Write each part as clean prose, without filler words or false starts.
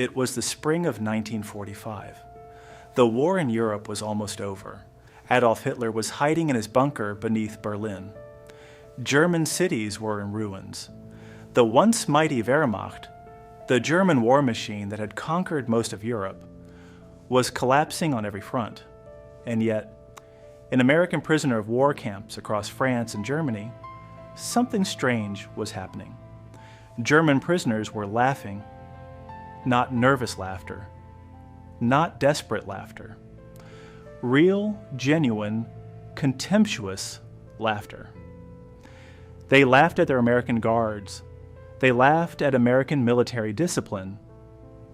It was the spring of 1945. The war in Europe was almost over. Adolf Hitler was hiding in his bunker beneath Berlin. German cities were in ruins. The once mighty Wehrmacht, the German war machine that had conquered most of Europe, was collapsing on every front. And yet, in American prisoner of war camps across France and Germany, something strange was happening. German prisoners were laughing, not nervous laughter, not desperate laughter, real, genuine, contemptuous laughter. They laughed at their American guards. They laughed at American military discipline.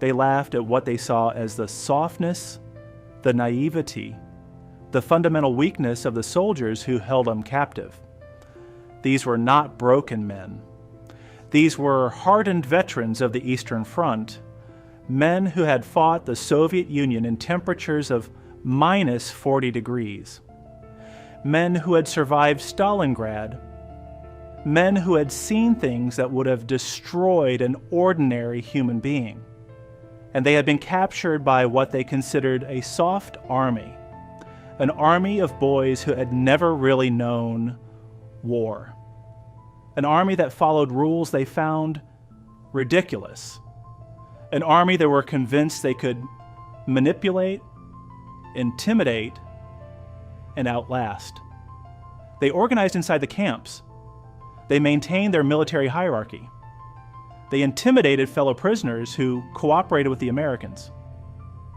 They laughed at what they saw as the softness, the naivety, the fundamental weakness of the soldiers who held them captive. These were not broken men. These were hardened veterans of the Eastern Front, men who had fought the Soviet Union in temperatures of minus 40 degrees, men who had survived Stalingrad, men who had seen things that would have destroyed an ordinary human being. And they had been captured by what they considered a soft army, an army of boys who had never really known war, an army that followed rules they found ridiculous, an army that were convinced they could manipulate, intimidate, and outlast. They organized inside the camps. They maintained their military hierarchy. They intimidated fellow prisoners who cooperated with the Americans.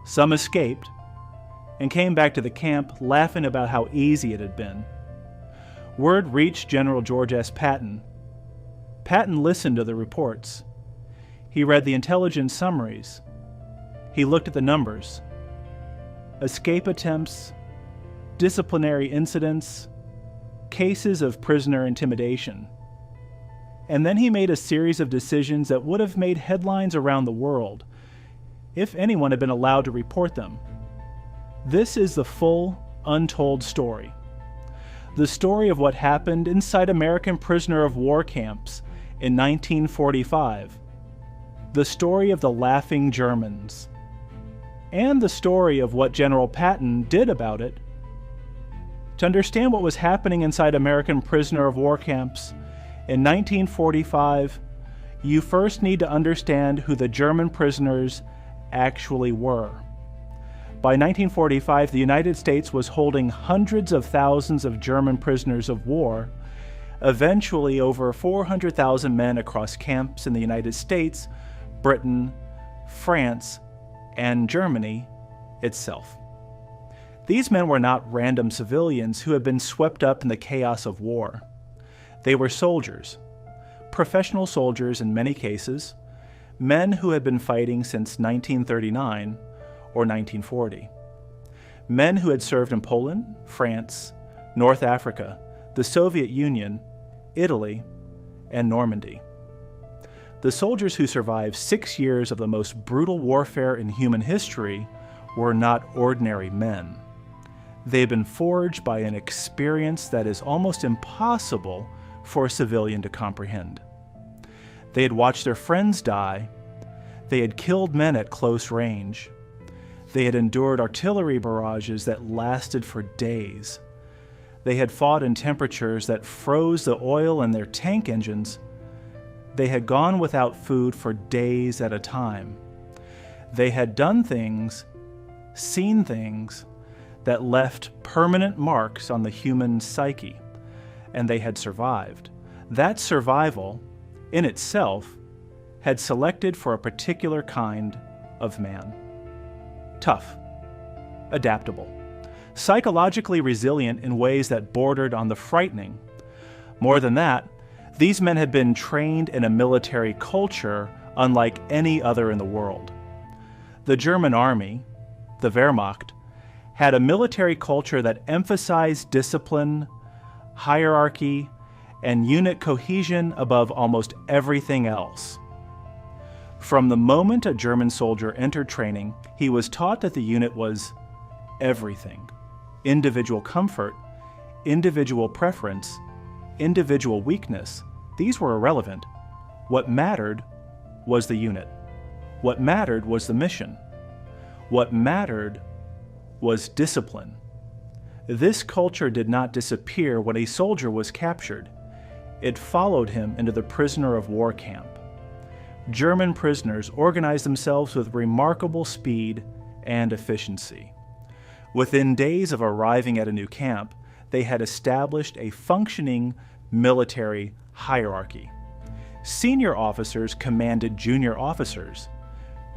Some escaped and came back to the camp laughing about how easy it had been. Word reached General George S. Patton. Patton listened to the reports. He read the intelligence summaries. He looked at the numbers. Escape attempts, disciplinary incidents, cases of prisoner intimidation. And then he made a series of decisions that would have made headlines around the world if anyone had been allowed to report them. This is the full, untold story. The story of what happened inside American prisoner of war camps in 1945. The story of the laughing Germans. And the story of what General Patton did about it. To understand what was happening inside American prisoner of war camps in 1945, you first need to understand who the German prisoners actually were. By 1945, the United States was holding hundreds of thousands of German prisoners of war, eventually over 400,000 men across camps in the United States, Britain, France, and Germany itself. These men were not random civilians who had been swept up in the chaos of war. They were soldiers, professional soldiers in many cases, men who had been fighting since 1939 or 1940. Men who had served in Poland, France, North Africa, the Soviet Union, Italy, and Normandy. The soldiers who survived 6 years of the most brutal warfare in human history were not ordinary men. They had been forged by an experience that is almost impossible for a civilian to comprehend. They had watched their friends die. They had killed men at close range. They had endured artillery barrages that lasted for days. They had fought in temperatures that froze the oil in their tank engines. They had gone without food for days at a time. They had done things, seen things, that left permanent marks on the human psyche, and they had survived. That survival, in itself, had selected for a particular kind of man. Tough, adaptable, psychologically resilient in ways that bordered on the frightening. More than that, these men had been trained in a military culture unlike any other in the world. The German army, the Wehrmacht, had a military culture that emphasized discipline, hierarchy, and unit cohesion above almost everything else. From the moment a German soldier entered training, he was taught that the unit was everything. Individual comfort, individual preference, individual weakness, these were irrelevant. What mattered was the unit. What mattered was the mission. What mattered was discipline. This culture did not disappear when a soldier was captured. It followed him into the prisoner of war camp. German prisoners organized themselves with remarkable speed and efficiency. Within days of arriving at a new camp, they had established a functioning military hierarchy. Senior officers commanded junior officers.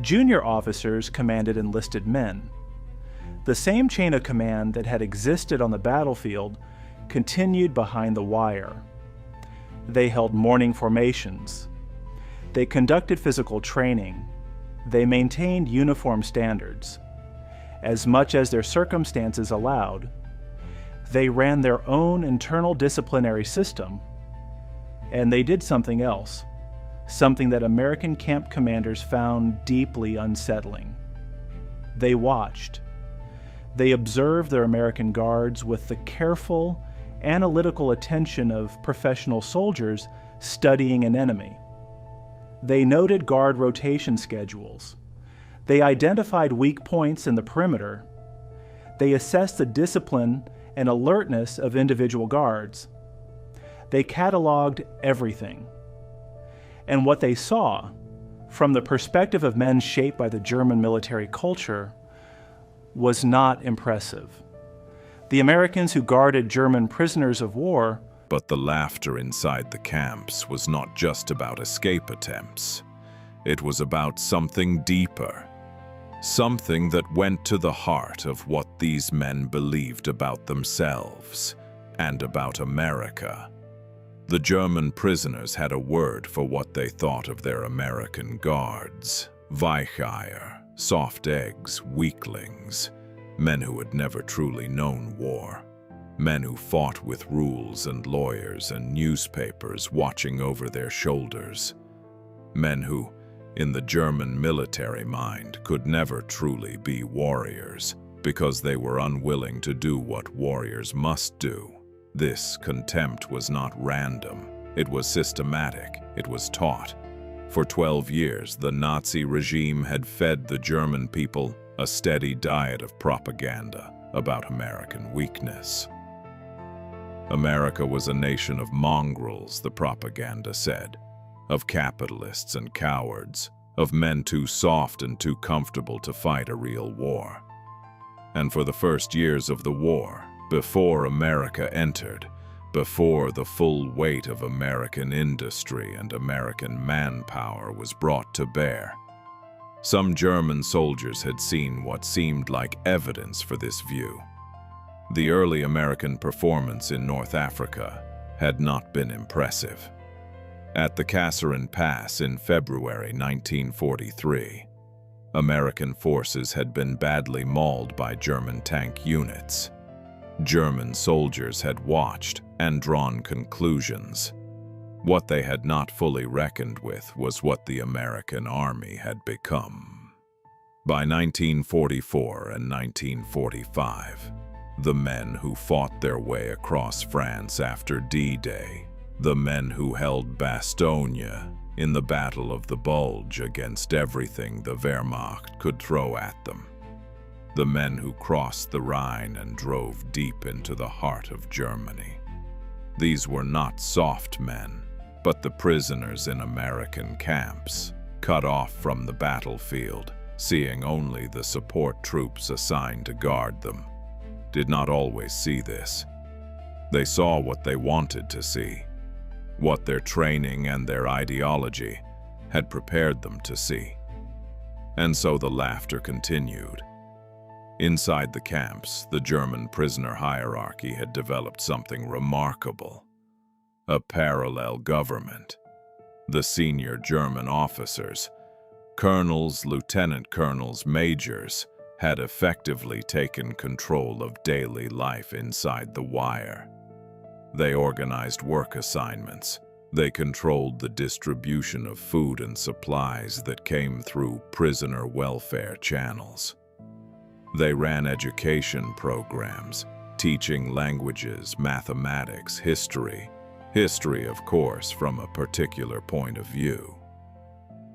Junior officers commanded enlisted men. The same chain of command that had existed on the battlefield continued behind the wire. They held morning formations. They conducted physical training. They maintained uniform standards. As much as their circumstances allowed, they ran their own internal disciplinary system, and they did something else, something that American camp commanders found deeply unsettling. They watched. They observed their American guards with the careful, analytical attention of professional soldiers studying an enemy. They noted guard rotation schedules. They identified weak points in the perimeter. They assessed the discipline and alertness of individual guards. They cataloged everything. And what they saw, from the perspective of men shaped by the German military culture, was not impressive. The Americans who guarded German prisoners of war. But the laughter inside the camps was not just about escape attempts. It was about something deeper. Something that went to the heart of what these men believed about themselves and about America. The German prisoners had a word for what they thought of their American guards: Weicheier, soft eggs, weaklings, men who had never truly known war, men who fought with rules and lawyers and newspapers watching over their shoulders, men who, in the German military mind, could never truly be warriors because they were unwilling to do what warriors must do. This contempt was not random. It was systematic. It was taught. For 12 years, the Nazi regime had fed the German people a steady diet of propaganda about American weakness. America was a nation of mongrels, the propaganda said, of capitalists and cowards, of men too soft and too comfortable to fight a real war. And for the first years of the war, before America entered, before the full weight of American industry and American manpower was brought to bear, some German soldiers had seen what seemed like evidence for this view. The early American performance in North Africa had not been impressive. At the Kasserine Pass in February 1943, American forces had been badly mauled by German tank units. German soldiers had watched and drawn conclusions. What they had not fully reckoned with was what the American army had become. By 1944 and 1945, the men who fought their way across France after D-Day, the men who held Bastogne in the Battle of the Bulge against everything the Wehrmacht could throw at them, the men who crossed the Rhine and drove deep into the heart of Germany. These were not soft men, but the prisoners in American camps, cut off from the battlefield, seeing only the support troops assigned to guard them, did not always see this. They saw what they wanted to see, what their training and their ideology had prepared them to see. And so the laughter continued. Inside the camps, the German prisoner hierarchy had developed something remarkable: a parallel government. The senior German officers, colonels, lieutenant colonels, majors, had effectively taken control of daily life inside the wire. They organized work assignments. They controlled the distribution of food and supplies that came through prisoner welfare channels. They ran education programs, teaching languages, mathematics, history, of course, from a particular point of view.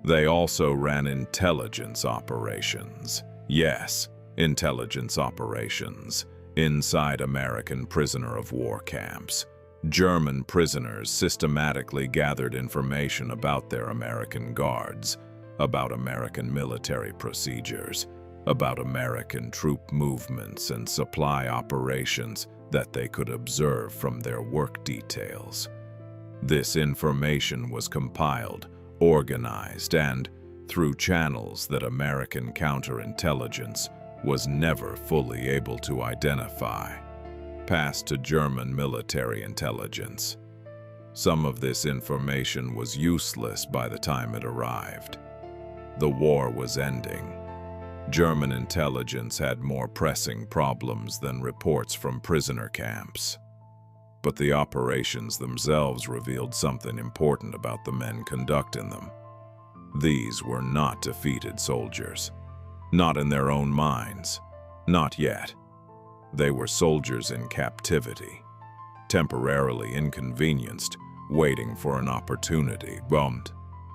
They also ran intelligence operations. Yes, intelligence operations inside American prisoner of war camps. German prisoners systematically gathered information about their American guards, about American military procedures, about American troop movements and supply operations that they could observe from their work details. This information was compiled, organized, and, through channels that American counterintelligence was never fully able to identify, passed to German military intelligence. Some of this information was useless by the time it arrived. The war was ending. German intelligence had more pressing problems than reports from prisoner camps. But the operations themselves revealed something important about the men conducting them. These were not defeated soldiers. Not in their own minds. Not yet. They were soldiers in captivity, temporarily inconvenienced, waiting for an opportunity,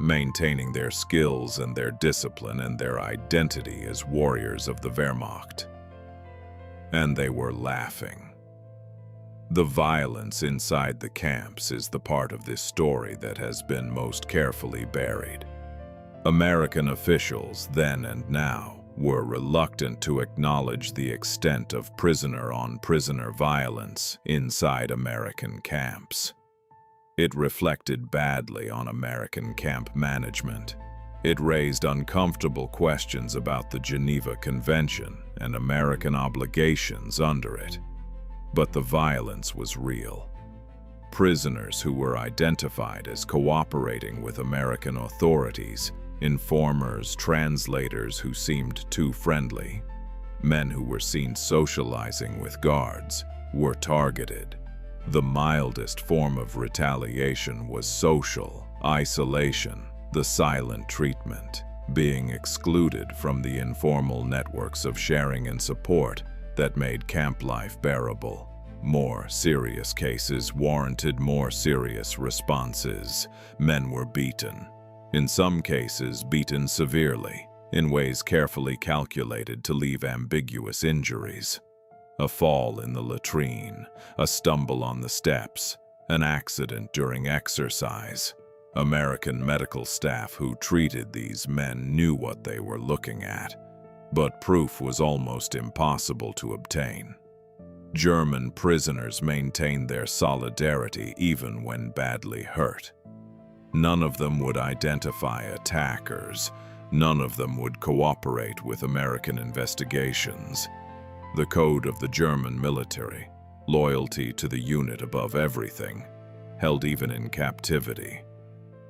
maintaining their skills and their discipline and their identity as warriors of the Wehrmacht. And they were laughing. The violence inside the camps is the part of this story that has been most carefully buried. American officials, then and now, were reluctant to acknowledge the extent of prisoner-on-prisoner violence inside American camps. It reflected badly on American camp management. It raised uncomfortable questions about the Geneva Convention and American obligations under it. But the violence was real. Prisoners who were identified as cooperating with American authorities, informers, translators who seemed too friendly, men who were seen socializing with guards, were targeted. The mildest form of retaliation was social isolation, the silent treatment, being excluded from the informal networks of sharing and support that made camp life bearable. More serious cases warranted more serious responses. Men were beaten. In some cases, beaten severely, in ways carefully calculated to leave ambiguous injuries. A fall in the latrine, a stumble on the steps, an accident during exercise. American medical staff who treated these men knew what they were looking at, but proof was almost impossible to obtain. German prisoners maintained their solidarity even when badly hurt. None of them would identify attackers. None of them would cooperate with American investigations. The code of the German military, loyalty to the unit above everything, held even in captivity.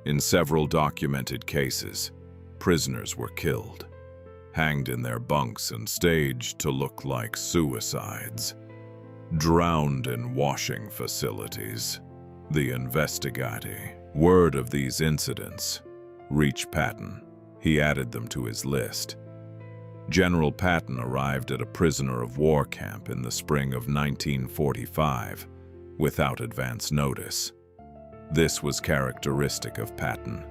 In several documented cases, prisoners were killed, hanged in their bunks and staged to look like suicides, drowned in washing facilities. The investigati. Word of these incidents reached Patton. He added them to his list. General Patton arrived at a prisoner of war camp in the spring of 1945 without advance notice. This was characteristic of Patton.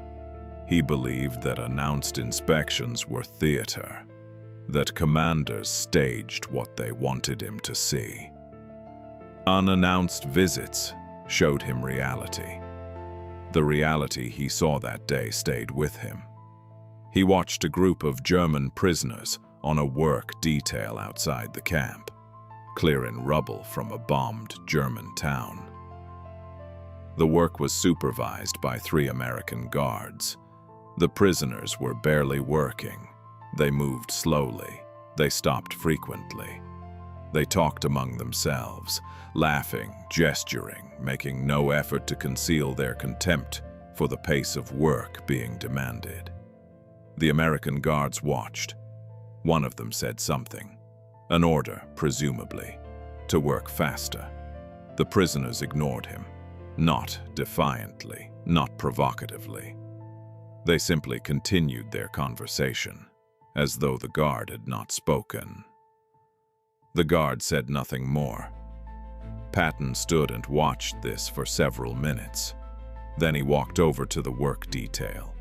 He believed that announced inspections were theater, that commanders staged what they wanted him to see. Unannounced visits showed him reality. The reality he saw that day stayed with him. He watched a group of German prisoners on a work detail outside the camp, clearing rubble from a bombed German town. The work was supervised by 3 American guards. The prisoners were barely working. They moved slowly. They stopped frequently. They talked among themselves, laughing, gesturing, making no effort to conceal their contempt for the pace of work being demanded. The American guards watched. One of them said something, an order, presumably, to work faster. The prisoners ignored him, not defiantly, not provocatively. They simply continued their conversation, as though the guard had not spoken. The guard said nothing more. Patton stood and watched this for several minutes. Then he walked over to the work detail.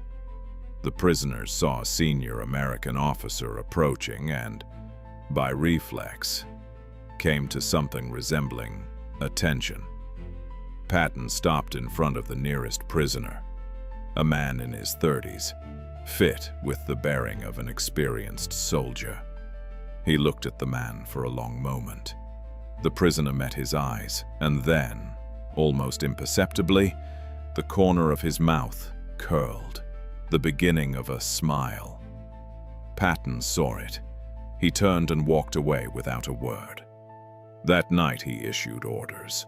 The prisoners saw a senior American officer approaching and, by reflex, came to something resembling attention. Patton stopped in front of the nearest prisoner, a man in his 30s, fit with the bearing of an experienced soldier. He looked at the man for a long moment. The prisoner met his eyes, and then, almost imperceptibly, the corner of his mouth curled, the beginning of a smile. Patton saw it. He turned and walked away without a word. That night he issued orders.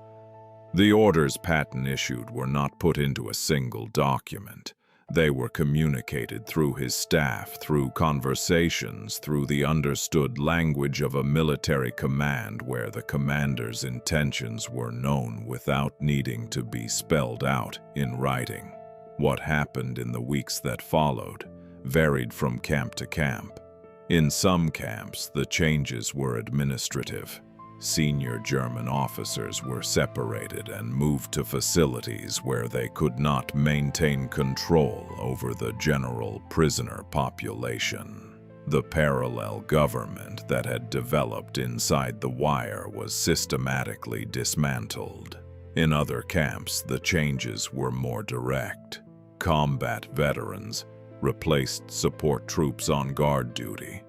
The orders Patton issued were not put into a single document. They were communicated through his staff, through conversations, through the understood language of a military command where the commander's intentions were known without needing to be spelled out in writing. What happened in the weeks that followed varied from camp to camp. In some camps, the changes were administrative. Senior German officers were separated and moved to facilities where they could not maintain control over the general prisoner population. The parallel government that had developed inside the wire was systematically dismantled. In other camps, the changes were more direct. Combat veterans replaced support troops on guard duty.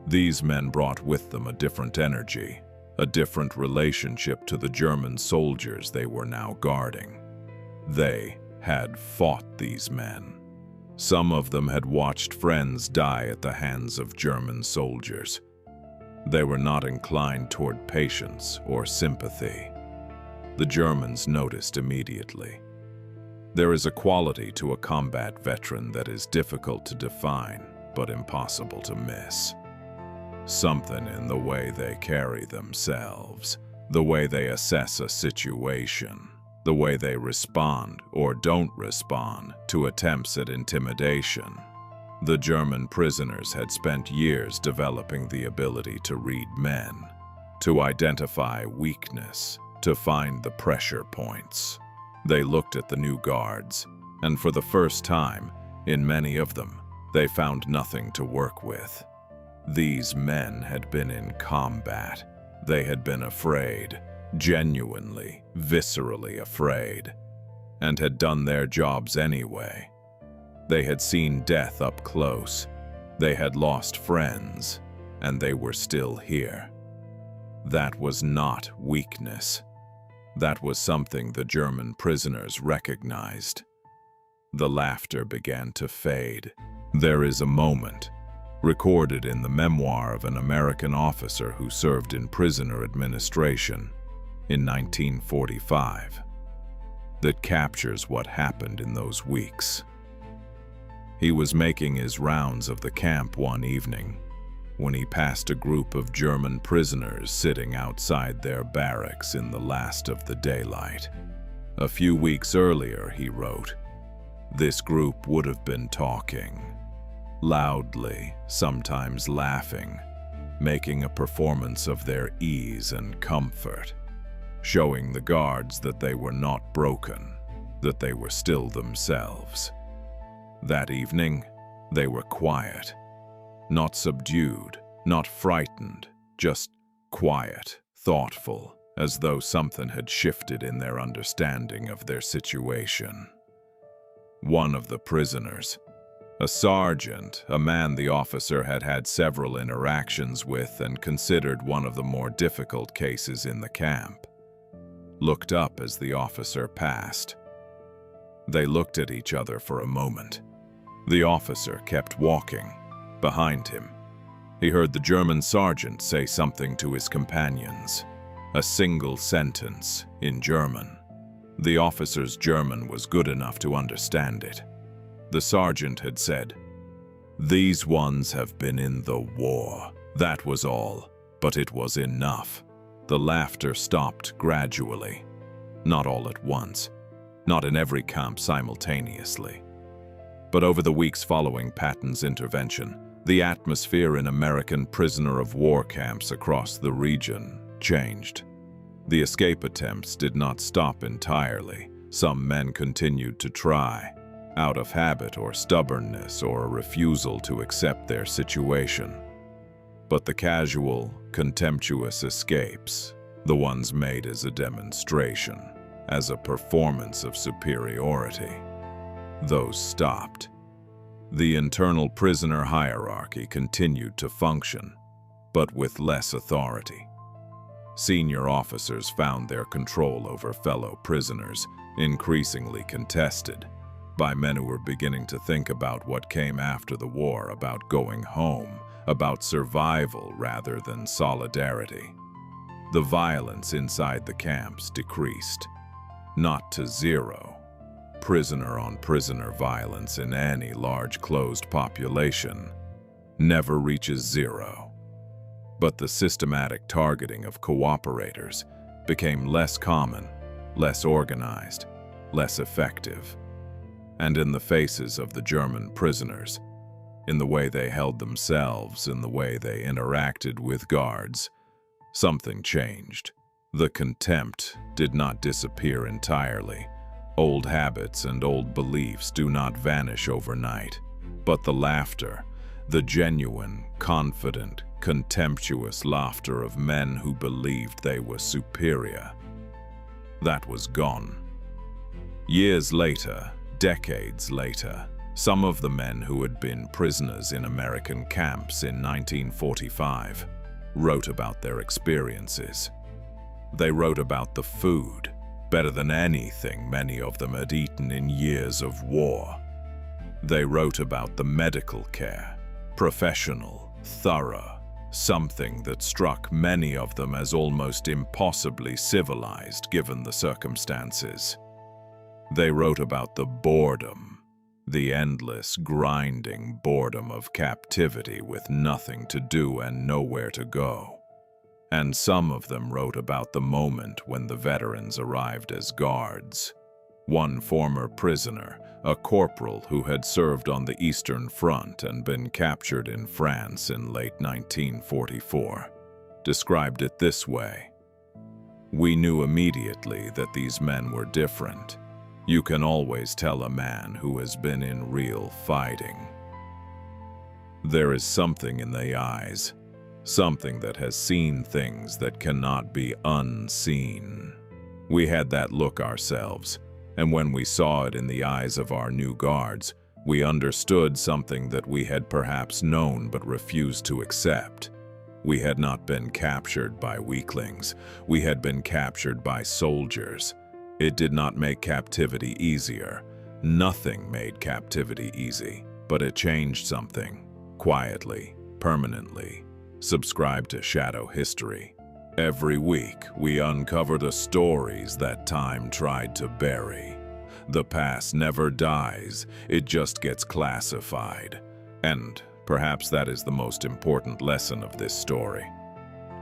These men brought with them a different energy, a different relationship to the German soldiers they were now guarding. They had fought these men. Some of them had watched friends die at the hands of German soldiers. They were not inclined toward patience or sympathy. The Germans noticed immediately. There is a quality to a combat veteran that is difficult to define, but impossible to miss. Something in the way they carry themselves, the way they assess a situation, the way they respond or don't respond to attempts at intimidation. The German prisoners had spent years developing the ability to read men, to identify weakness, to find the pressure points. They looked at the new guards, and for the first time, in many of them, they found nothing to work with. These men had been in combat. They had been afraid, genuinely, viscerally afraid, and had done their jobs anyway. They had seen death up close. They had lost friends, and they were still here. That was not weakness. That was something the German prisoners recognized. The laughter began to fade. There is a moment, recorded in the memoir of an American officer who served in prisoner administration in 1945, that captures what happened in those weeks. He was making his rounds of the camp one evening when he passed a group of German prisoners sitting outside their barracks in the last of the daylight. A few weeks earlier, he wrote, this group would have been talking, loudly, sometimes laughing, making a performance of their ease and comfort, showing the guards that they were not broken, that they were still themselves. That evening, they were quiet, not subdued, not frightened, just quiet, thoughtful, as though something had shifted in their understanding of their situation. One of the prisoners, a sergeant, a man the officer had had several interactions with and considered one of the more difficult cases in the camp, looked up as the officer passed. They looked at each other for a moment. The officer kept walking. Behind him, he heard the German sergeant say something to his companions, a single sentence in German. The officer's German was good enough to understand it. The sergeant had said, "These ones have been in the war." That was all, but it was enough. The laughter stopped gradually, not all at once, not in every camp simultaneously. But over the weeks following Patton's intervention, the atmosphere in American prisoner of war camps across the region changed. The escape attempts did not stop entirely. Some men continued to try. out of habit or stubbornness or a refusal to accept their situation. But the casual, contemptuous escapes, the ones made as a demonstration, as a performance of superiority, those stopped. The internal prisoner hierarchy continued to function, but with less authority. Senior officers found their control over fellow prisoners increasingly contested by men who were beginning to think about what came after the war, about going home, about survival rather than solidarity. The violence inside the camps decreased, not to zero. Prisoner-on-prisoner violence in any large closed population never reaches zero. But the systematic targeting of cooperators became less common, less organized, less effective. And in the faces of the German prisoners, in the way they held themselves, in the way they interacted with guards, something changed. The contempt did not disappear entirely. Old habits and old beliefs do not vanish overnight, but the laughter, the genuine, confident, contemptuous laughter of men who believed they were superior, that was gone. Years later, decades later, some of the men who had been prisoners in American camps in 1945 wrote about their experiences. They wrote about the food, better than anything many of them had eaten in years of war. They wrote about the medical care, professional, thorough, something that struck many of them as almost impossibly civilized given the circumstances. They wrote about the boredom, the endless, grinding boredom of captivity with nothing to do and nowhere to go. And some of them wrote about the moment when the veterans arrived as guards. One former prisoner, a corporal who had served on the Eastern Front and been captured in France in late 1944, described it this way: "We knew immediately that these men were different. You can always tell a man who has been in real fighting. There is something in the eyes, something that has seen things that cannot be unseen. We had that look ourselves, and when we saw it in the eyes of our new guards, we understood something that we had perhaps known but refused to accept. We had not been captured by weaklings. We had been captured by soldiers. It did not make captivity easier. Nothing made captivity easy, but it changed something, quietly, permanently. Subscribe to Shadow History. Every week, we uncover the stories that time tried to bury. The past never dies, it just gets classified. And perhaps that is the most important lesson of this story.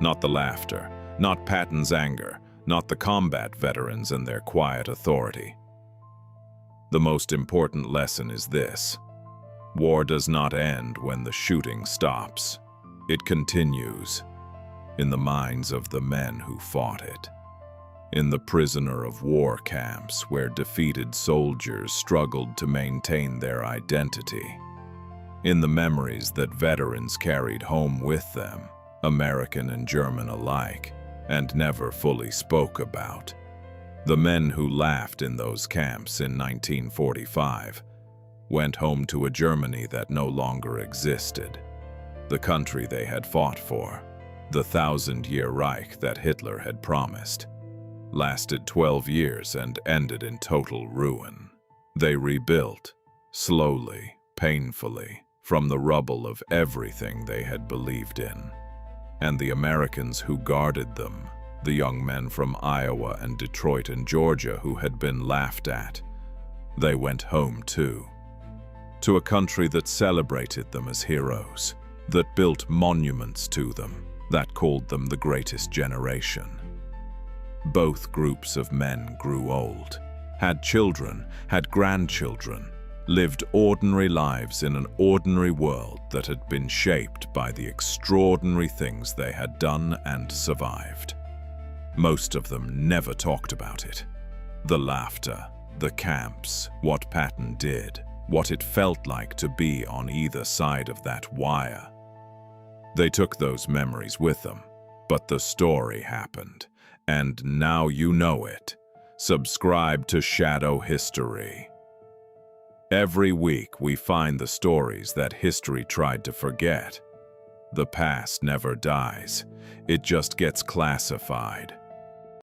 Not the laughter, not Patton's anger, not the combat veterans and their quiet authority. The most important lesson is this: war does not end when the shooting stops. It continues in the minds of the men who fought it, in the prisoner of war camps where defeated soldiers struggled to maintain their identity, in the memories that veterans carried home with them, American and German alike, and never fully spoke about. The men who laughed in those camps in 1945 went home to a Germany that no longer existed. The country they had fought for, the 1,000-year Reich that Hitler had promised, lasted 12 years and ended in total ruin. They rebuilt, slowly, painfully, from the rubble of everything they had believed in. And the Americans who guarded them, the young men from Iowa and Detroit and Georgia who had been laughed at, they went home too, to a country that celebrated them as heroes, that built monuments to them, that called them the greatest generation. Both groups of men grew old, had children, had grandchildren, lived ordinary lives in an ordinary world that had been shaped by the extraordinary things they had done and survived. Most of them never talked about it. The laughter, The camps, what Patton did, what it felt like to be on either side of that wire. They took those memories with them, but the story happened, and now you know it. Subscribe to Shadow History. Every week we find the stories that history tried to forget. The past never dies, it just gets classified.